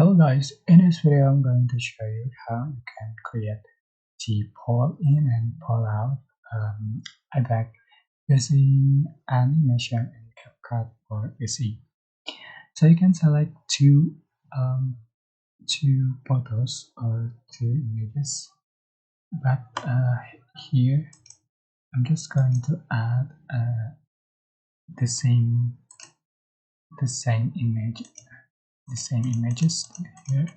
Hello guys, in this video I'm going to show you how you can create the pull in and pull out effect using animation in CapCut PC. So you can select two photos or two images, but here I'm just going to add the same image, the same images here.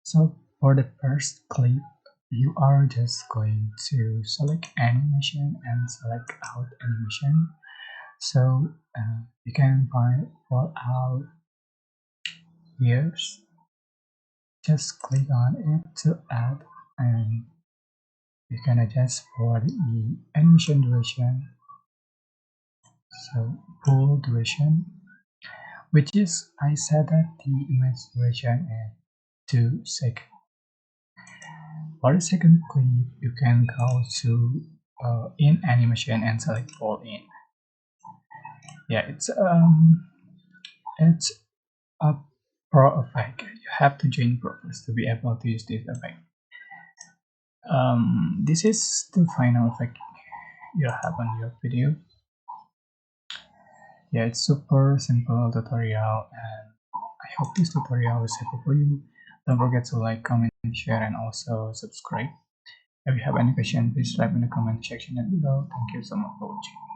So for the first clip, you are just going to select animation and select out animation. So you can find pull out here. Just click on it to add, and you can adjust for the animation duration. So full duration, which is I set that the image duration is 2 seconds. For the second clip, you can go to in animation and select pull in. Yeah, it's a pro effect. You have to join Profs to be able to use this effect. This is the final effect you have on your video. Yeah, it's super simple tutorial, and I hope this tutorial is helpful for you. Don't forget to like, comment, share, and also subscribe. If you have any question, please type in the comment section below. Thank you so much for watching.